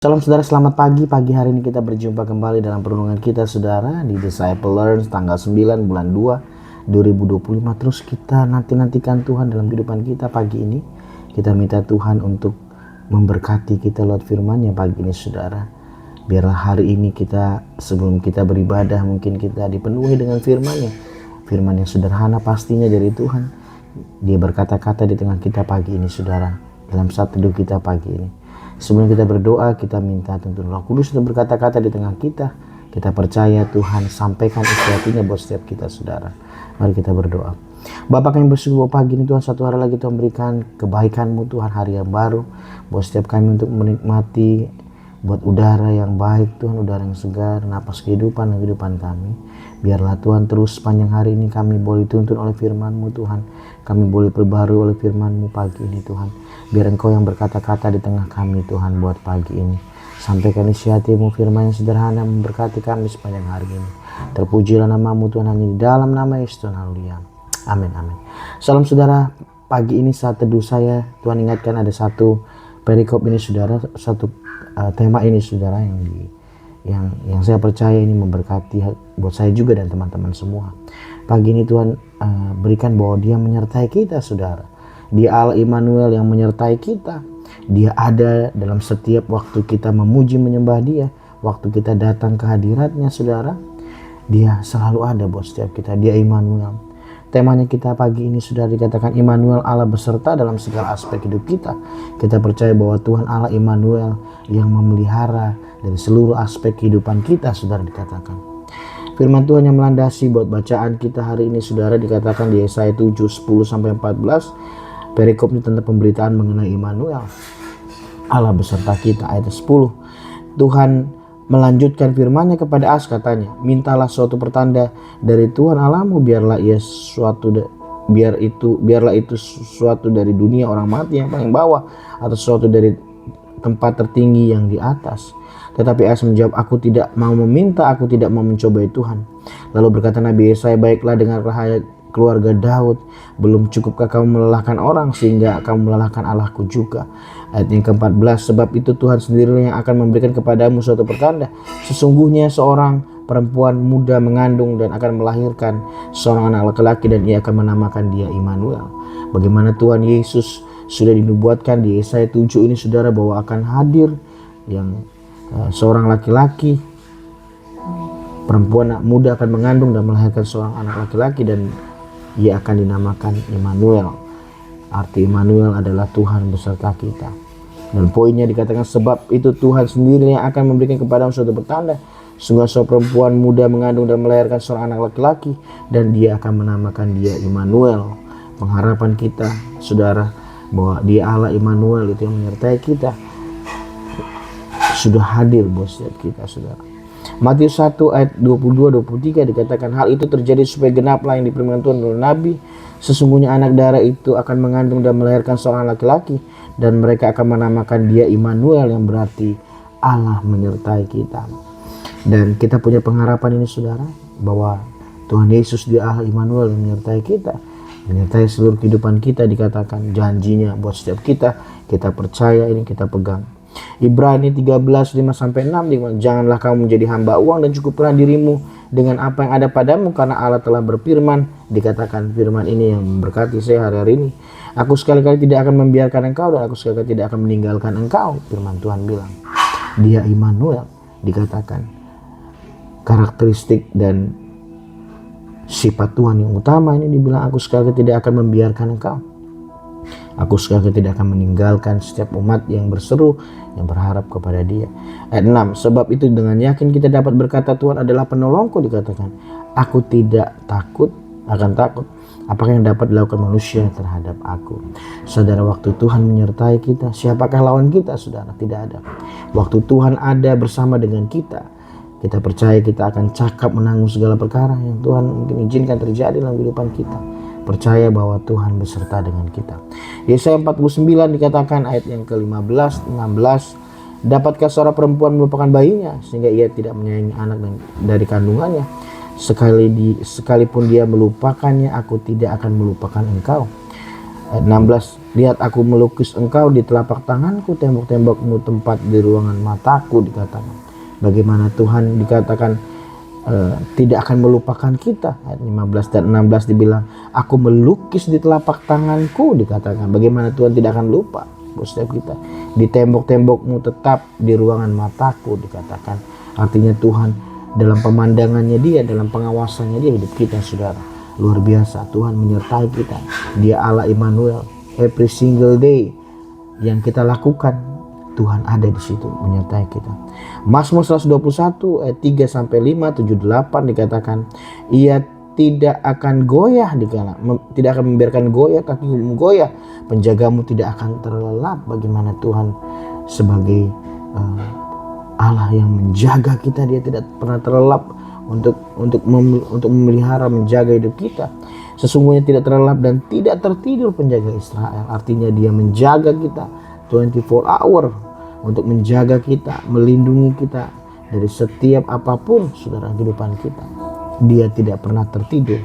Salam saudara, selamat pagi. Pagi hari ini kita berjumpa kembali dalam perenungan kita saudara di Disciple Learn tanggal 9 bulan 2 2025. Terus kita nantikan Tuhan dalam kehidupan kita pagi ini. Kita minta Tuhan untuk memberkati kita lewat firman-Nya pagi ini saudara. Biarlah hari ini kita sebelum kita beribadah mungkin kita dipenuhi dengan firman-Nya. Firman yang sederhana pastinya dari Tuhan. Dia berkata-kata di tengah kita pagi ini saudara. Dalam saat teduh kita pagi ini. Sebelum kita berdoa, kita minta tuntun Roh Kudus untuk berkata-kata di tengah kita. Kita percaya Tuhan sampaikan isi hatinya buat setiap kita saudara. Mari kita berdoa. Bapa kami bersyukur pagi ini Tuhan, satu hari lagi Tuhan berikan kebaikan-Mu Tuhan, hari yang baru. Buat setiap kami untuk menikmati buat udara yang baik Tuhan, udara yang segar, napas kehidupan dan kehidupan kami. Biarlah Tuhan terus sepanjang hari ini kami boleh dituntun oleh firman-Mu Tuhan. Kami boleh perbarui oleh firman-Mu pagi ini Tuhan. Biar Engkau yang berkata-kata di tengah kami Tuhan buat pagi ini. Sampaikan isi hati-Mu, firman yang sederhana memberkati kami sepanjang hari ini. Terpujilah nama-Mu Tuhan, hanya di dalam nama Yesus Tuhan, haleluya. Amin, amin. Salam saudara, pagi ini saat teduh saya, Tuhan ingatkan ada satu perikop ini saudara, satu tema ini saudara yang saya percaya ini memberkati buat saya juga dan teman-teman semua. Pagi ini Tuhan berikan bahwa Dia menyertai kita saudara. Dia Allah Immanuel yang menyertai kita. Dia ada dalam setiap waktu kita memuji menyembah Dia. Waktu kita datang ke hadirat-Nya saudara. Dia selalu ada buat setiap kita. Dia Immanuel. Temanya kita pagi ini sudah dikatakan Immanuel, Allah beserta dalam segala aspek hidup kita. Kita percaya bahwa Tuhan Allah Immanuel yang memelihara dari seluruh aspek kehidupan kita saudara dikatakan. Firman Tuhan yang melandasi buat bacaan kita hari ini saudara dikatakan di Yesaya 7, 10-14. Perikop ini tentang pemberitaan mengenai Immanuel, Allah beserta kita. Ayat 10, Tuhan melanjutkan firman-Nya kepada As, katanya, mintalah suatu pertanda dari Tuhan Allahmu, biarlah itu suatu dari dunia orang mati yang paling bawah, atau suatu dari tempat tertinggi yang di atas. Tetapi As menjawab, aku tidak mau meminta, aku tidak mau mencobai Tuhan. Lalu berkata Nabi Yesaya, baiklah dengarlah hai keluarga Daud, belum cukupkah kamu melelahkan orang sehingga kamu melelahkan Allahku juga. Ayat yang ke-14, sebab itu Tuhan sendiri yang akan memberikan kepadamu suatu pertanda. Sesungguhnya seorang perempuan muda mengandung dan akan melahirkan seorang anak laki-laki dan ia akan menamakan dia Immanuel. Bagaimana Tuhan Yesus sudah dinubuatkan di Yesaya 7 ini saudara bahwa akan hadir yang seorang laki-laki, perempuan muda akan mengandung dan melahirkan seorang anak laki-laki dan ia akan dinamakan Immanuel. Arti Immanuel adalah Tuhan beserta kita. Dan poinnya dikatakan sebab itu Tuhan sendiri yang akan memberikan kepadamu suatu pertanda. Sungguh seorang perempuan muda mengandung dan melahirkan seorang anak laki-laki dan dia akan menamakan dia Immanuel. Pengharapan kita saudara bahwa dia Allah Immanuel itu yang menyertai kita sudah hadir buat setiap kita saudara. Matius 1 ayat 22-23 dikatakan hal itu terjadi supaya genaplah yang difirmankan Tuhan oleh Nabi. Sesungguhnya anak darah itu akan mengandung dan melahirkan seorang laki-laki dan mereka akan menamakan dia Immanuel yang berarti Allah menyertai kita. Dan kita punya pengharapan ini saudara bahwa Tuhan Yesus dia Allah Immanuel yang menyertai kita, menyertai seluruh kehidupan kita. Dikatakan janjinya buat setiap kita percaya ini, kita pegang. Ibrani 13:5-6, janganlah kamu menjadi hamba uang dan cukuplah dirimu dengan apa yang ada padamu karena Allah telah berfirman. Dikatakan firman ini yang memberkati saya hari-hari ini. Aku sekali-kali tidak akan membiarkan engkau dan aku sekali-kali tidak akan meninggalkan engkau. Firman Tuhan bilang dia Immanuel. Dikatakan karakteristik dan sifat Tuhan yang utama ini dibilang aku sekali-kali tidak akan membiarkan engkau. Aku sekali tidak akan meninggalkan setiap umat yang berseru, yang berharap kepada dia. Ayat 6, sebab itu dengan yakin kita dapat berkata Tuhan adalah penolongku. Dikatakan, aku tidak akan takut. Apakah yang dapat dilakukan manusia terhadap aku? Saudara, waktu Tuhan menyertai kita, siapakah lawan kita saudara? Tidak ada. Waktu Tuhan ada bersama dengan kita, kita percaya kita akan cakap menanggung segala perkara yang Tuhan mungkin izinkan terjadi dalam kehidupan kita. Percaya bahwa Tuhan beserta dengan kita. Yesaya 49 dikatakan ayat yang ke-15, 16, dapatkah seorang perempuan melupakan bayinya sehingga ia tidak menyayangi anak dari kandungannya? Sekalipun dia melupakannya, aku tidak akan melupakan engkau. Ayat 16, lihat aku melukis engkau di telapak tanganku, tembok-tembokmu tempat di ruangan mataku, dikatakan. Bagaimana Tuhan dikatakan tidak akan melupakan kita. Ayat 15 dan 16 dibilang, aku melukis di telapak tanganku, dikatakan. Bagaimana Tuhan tidak akan lupa buat setiap kita. Di tembok-tembokmu tetap di ruangan mataku, dikatakan. Artinya Tuhan dalam pemandangannya dia, dalam pengawasannya dia hidup kita, saudara. Luar biasa, Tuhan menyertai kita. Dia Allah Immanuel. Every single day yang kita lakukan, Tuhan ada di situ menyertai kita. Mazmur 121 ayat 3 sampai 5, 7, 8 dikatakan, ia tidak akan goyah tidak akan membiarkan goyah kakimu goyah, penjagamu tidak akan terlelap. Bagaimana Tuhan sebagai Allah yang menjaga kita, dia tidak pernah terlelap untuk memelihara, menjaga hidup kita. Sesungguhnya tidak terlelap dan tidak tertidur penjaga Israel. Artinya dia menjaga kita 24 hour untuk menjaga kita, melindungi kita dari setiap apapun, saudara, kehidupan kita. Dia tidak pernah tertidur,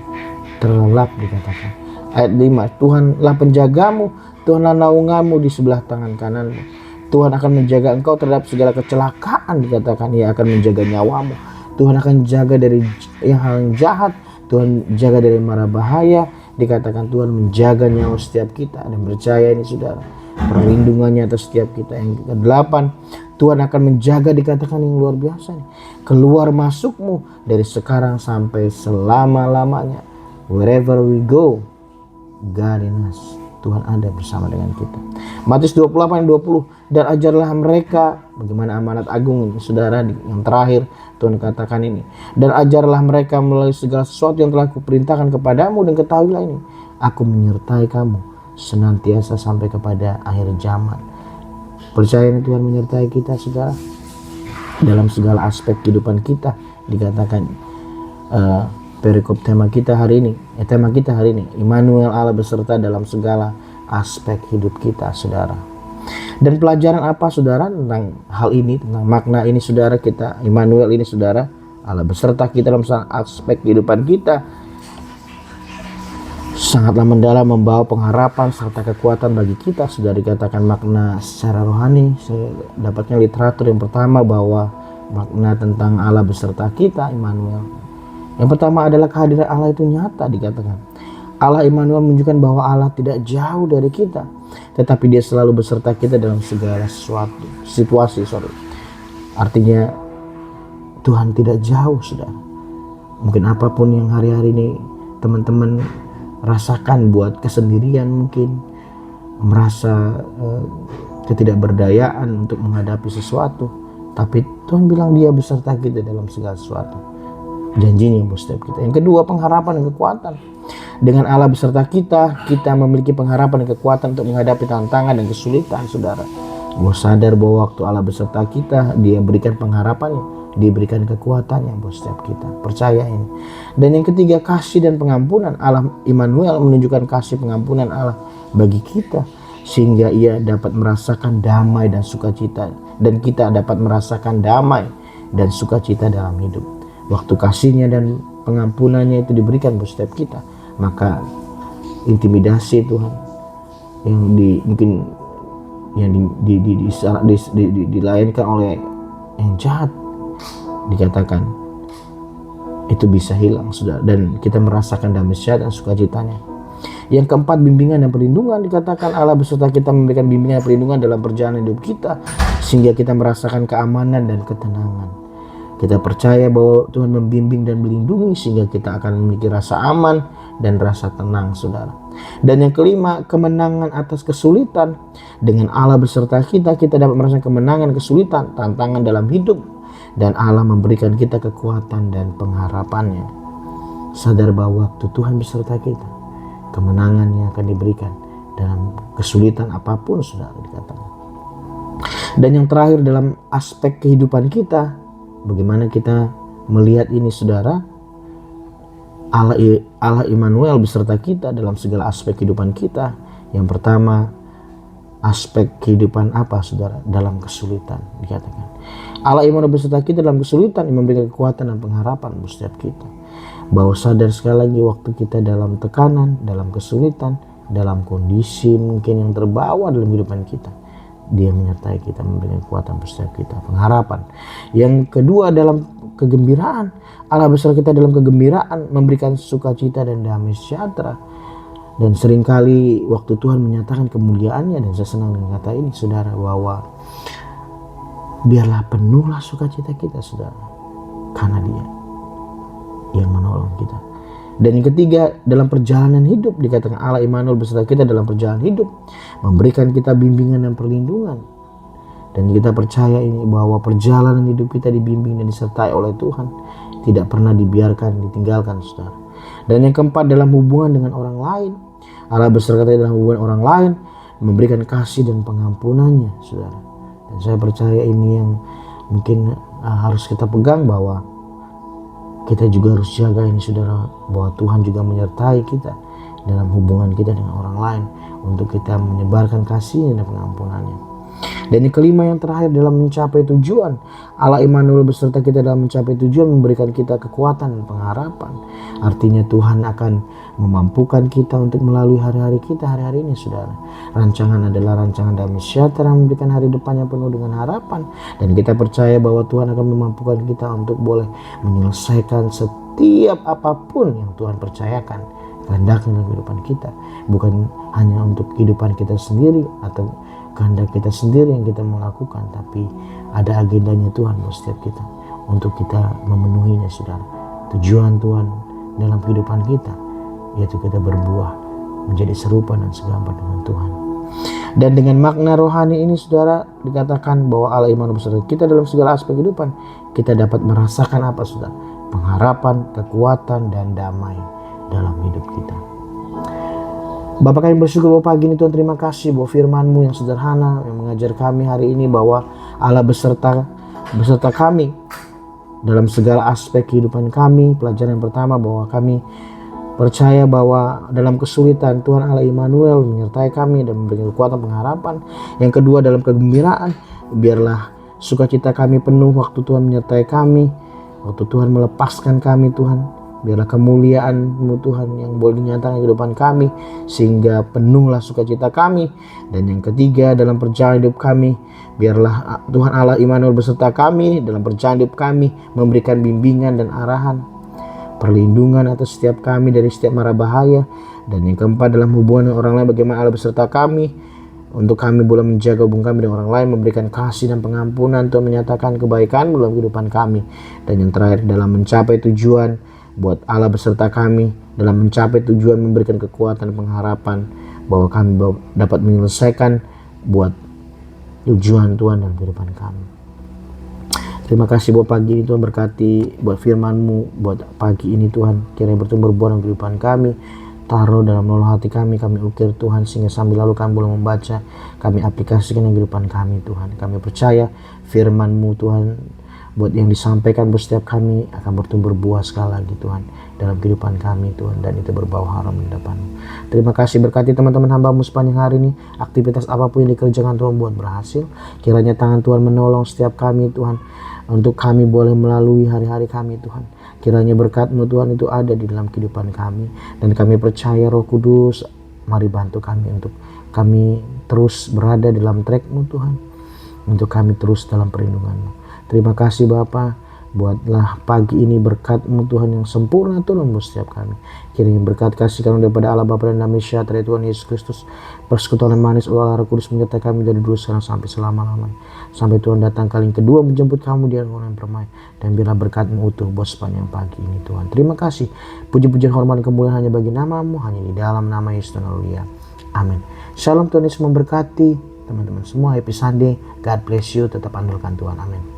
terlelap, dikatakan. Ayat 5, Tuhanlah penjagamu, Tuhanlah naunganmu di sebelah tangan kananmu. Tuhan akan menjaga engkau terhadap segala kecelakaan, dikatakan. Ia akan menjaga nyawamu. Tuhan akan jaga dari hal yang jahat. Tuhan jaga dari mara bahaya. Dikatakan Tuhan menjaga nyawa setiap kita. Dan percaya ini, saudara, perlindungannya atas setiap kita. Yang ke-8, Tuhan akan menjaga, dikatakan, yang luar biasa nih, keluar masukmu dari sekarang sampai selama-lamanya. Wherever we go, God in us. Tuhan ada bersama dengan kita. Matius 28:20, dan ajarlah mereka, bagaimana amanat agung ini, saudara, yang terakhir Tuhan katakan ini, dan ajarlah mereka melalui segala sesuatu yang telah kuperintahkan kepadamu, dan ketahuilah ini, aku menyertai kamu senantiasa sampai kepada akhir zaman. Percaya ini, Tuhan menyertai kita, saudara, dalam segala aspek kehidupan kita. Dikatakan perikop tema kita hari ini, Immanuel, Allah beserta dalam segala aspek hidup kita, saudara. Dan pelajaran apa, saudara, tentang hal ini, tentang makna ini, saudara, kita Immanuel ini, saudara, Allah beserta kita dalam aspek kehidupan kita, sangatlah mendalam, membawa pengharapan serta kekuatan bagi kita. Sudah dikatakan makna secara rohani. Saya dapatnya literatur yang pertama bahwa makna tentang Allah beserta kita, Immanuel. Yang pertama adalah kehadiran Allah itu nyata, dikatakan. Allah Immanuel menunjukkan bahwa Allah tidak jauh dari kita, tetapi dia selalu beserta kita dalam segala situasi. Artinya Tuhan tidak jauh, saudara. Mungkin apapun yang hari-hari ini teman-teman rasakan, buat kesendirian, mungkin merasa ketidakberdayaan untuk menghadapi sesuatu, tapi Tuhan bilang dia beserta kita dalam segala sesuatu. Janjinya buat setiap kita. Yang kedua, pengharapan dan kekuatan. Dengan Allah beserta kita, kita memiliki pengharapan dan kekuatan untuk menghadapi tantangan dan kesulitan, saudara. Gue sadar bahwa waktu Allah beserta kita, dia berikan pengharapannya, dia berikan kekuatannya buat setiap kita. Percaya ini. Dan yang ketiga, kasih dan pengampunan. Allah Immanuel menunjukkan kasih pengampunan Allah bagi kita, sehingga ia dapat merasakan damai dan sukacita, dan kita dapat merasakan damai dan sukacita dalam hidup. Waktu kasihnya dan pengampunannya itu diberikan buat setiap kita, maka intimidasi Tuhan yang dilayankan oleh yang jahat, dikatakan itu bisa hilang, saudara, dan kita merasakan damai sejahtera dan sukacitanya. Yang keempat, bimbingan dan perlindungan. Dikatakan Allah beserta kita memberikan bimbingan dan perlindungan dalam perjalanan hidup kita, sehingga kita merasakan keamanan dan ketenangan. Kita percaya bahwa Tuhan membimbing dan melindungi, sehingga kita akan memiliki rasa aman dan rasa tenang, saudara. Dan yang kelima, kemenangan atas kesulitan. Dengan Allah beserta kita, kita dapat merasakan kemenangan, kesulitan, tantangan dalam hidup. Dan Allah memberikan kita kekuatan dan pengharapannya. Sadar bahwa waktu Tuhan beserta kita, kemenangannya akan diberikan dalam kesulitan apapun, saudara, dikatakan. Dan yang terakhir, dalam aspek kehidupan kita, bagaimana kita melihat ini, saudara? Allah Immanuel beserta kita dalam segala aspek kehidupan kita. Yang pertama, aspek kehidupan apa, saudara? Dalam kesulitan, dikatakan. Allah Immanuel beserta kita dalam kesulitan, yang memberikan kekuatan dan pengharapan buat setiap kita. Bahwa sadar sekali lagi, waktu kita dalam tekanan, dalam kesulitan, dalam kondisi mungkin yang terbawa dalam kehidupan kita, Dia menyertai kita, memberikan kekuatan setiap kita, pengharapan. Yang kedua, dalam kegembiraan, Allah beserta kita dalam kegembiraan, memberikan sukacita dan damai sejahtera. Dan seringkali waktu Tuhan menyatakan kemuliaannya, dan saya senang dengan kata ini saudara, bahwa biarlah penuhlah sukacita kita saudara, karena Dia yang menolong kita. Dan yang ketiga, dalam perjalanan hidup dikatakan Allah Immanuel beserta kita dalam perjalanan hidup, memberikan kita bimbingan dan perlindungan. Dan kita percaya ini bahwa perjalanan hidup kita dibimbing dan disertai oleh Tuhan, tidak pernah dibiarkan, ditinggalkan saudara. Dan yang keempat, dalam hubungan dengan orang lain, Allah beserta kita dalam hubungan orang lain, memberikan kasih dan pengampunannya saudara. Dan saya percaya ini yang mungkin harus kita pegang, bahwa kita juga harus jaga ini saudara, bahwa Tuhan juga menyertai kita dalam hubungan kita dengan orang lain, untuk kita menyebarkan kasih dan pengampunannya. Dan yang kelima, yang terakhir, dalam mencapai tujuan, Allah Immanuel beserta kita dalam mencapai tujuan, memberikan kita kekuatan dan pengharapan. Artinya Tuhan akan memampukan kita untuk melalui hari-hari kita hari-hari ini saudara. Rancangan adalah rancangan damai sejahtera, memberikan hari depan yang penuh dengan harapan. Dan kita percaya bahwa Tuhan akan memampukan kita untuk boleh menyelesaikan setiap apapun yang Tuhan percayakan kehendaknya dalam kehidupan kita. Bukan hanya untuk kehidupan kita sendiri atau kehendak kita sendiri yang kita mau lakukan, tapi ada agendanya Tuhan buat setiap kita, untuk kita memenuhinya saudara. Tujuan Tuhan dalam kehidupan kita, yaitu kita berbuah, menjadi serupa dan segambar dengan Tuhan. Dan dengan makna rohani ini saudara, dikatakan bahwa Allah Immanuel beserta kita dalam segala aspek kehidupan, kita dapat merasakan apa saudara? Pengharapan, kekuatan, dan damai dalam hidup kita. Bapak, kami bersyukur bahwa pagi ini Tuhan, terima kasih bahwa firman-Mu yang sederhana yang mengajar kami hari ini, bahwa Allah beserta kami dalam segala aspek kehidupan kami. Pelajaran yang pertama, bahwa kami percaya bahwa dalam kesulitan Tuhan Allah Immanuel menyertai kami dan memberikan kekuatan pengharapan. Yang kedua, dalam kegembiraan, biarlah sukacita kami penuh waktu Tuhan menyertai kami, waktu Tuhan melepaskan kami Tuhan. Biarlah kemuliaan-Mu Tuhan yang boleh dinyatakan kehidupan kami, sehingga penuhlah sukacita kami. Dan yang ketiga, dalam perjalanan hidup kami, biarlah Tuhan Allah Immanuel beserta kami dalam perjalanan hidup kami, memberikan bimbingan dan arahan, perlindungan atas setiap kami dari setiap mara bahaya. Dan yang keempat, dalam hubungan dengan orang lain, bagaimana Allah beserta kami, untuk kami boleh menjaga hubungan kami dengan orang lain, memberikan kasih dan pengampunan, Tuhan menyatakan kebaikan dalam kehidupan kami. Dan yang terakhir, dalam mencapai tujuan, buat Allah beserta kami dalam mencapai tujuan, memberikan kekuatan dan pengharapan, bahwa kami dapat menyelesaikan buat tujuan Tuhan dalam kehidupan kami. Terima kasih buat pagi ini Tuhan, berkati buat firman-Mu buat pagi ini Tuhan, kiranya bertumbuh berbuah dalam kehidupan kami. Taruh dalam luluh hati kami ukir Tuhan, sehingga sambil lalu kami boleh membaca, kami aplikasikan dalam kehidupan kami Tuhan. Kami percaya firman-Mu Tuhan, buat yang disampaikan buat setiap kami akan bertumbuh berbuah sekali lagi Tuhan dalam kehidupan kami Tuhan, dan itu berbau harum di depan-Mu. Terima kasih, berkati teman-teman hamba-Mu sepanjang hari ini, aktivitas apapun yang dikerjakan Tuhan buat berhasil. Kiranya tangan Tuhan menolong setiap kami Tuhan, untuk kami boleh melalui hari-hari kami Tuhan. Kiranya berkat-Mu Tuhan itu ada di dalam kehidupan kami, dan kami percaya Roh Kudus mari bantu kami untuk kami terus berada dalam track-Mu Tuhan, untuk kami terus dalam perlindungan-Mu. Terima kasih Bapa, buatlah pagi ini berkat-Mu Tuhan yang sempurna turun buat setiap kami. Kiranya berkat kasih karunia daripada Allah Bapa dan damai sejahtera Tuhan Yesus Kristus, persekutuan manis Allah Roh Kudus menyertai kami dari dulu sekarang sampai selama-lamanya. Sampai Tuhan datang kali yang kedua menjemput kamu di orang yang permai, dan biarlah berkat-Mu utuh buat sepanjang pagi ini Tuhan. Terima kasih, puji-pujian hormat dan kemuliaan hanya bagi nama-Mu, hanya di dalam nama Yesus dan Haleluya. Amin. Shalom, Tuhan Yesus memberkati teman-teman semua. Happy Sunday, God bless you, tetap andalkan Tuhan. Amin.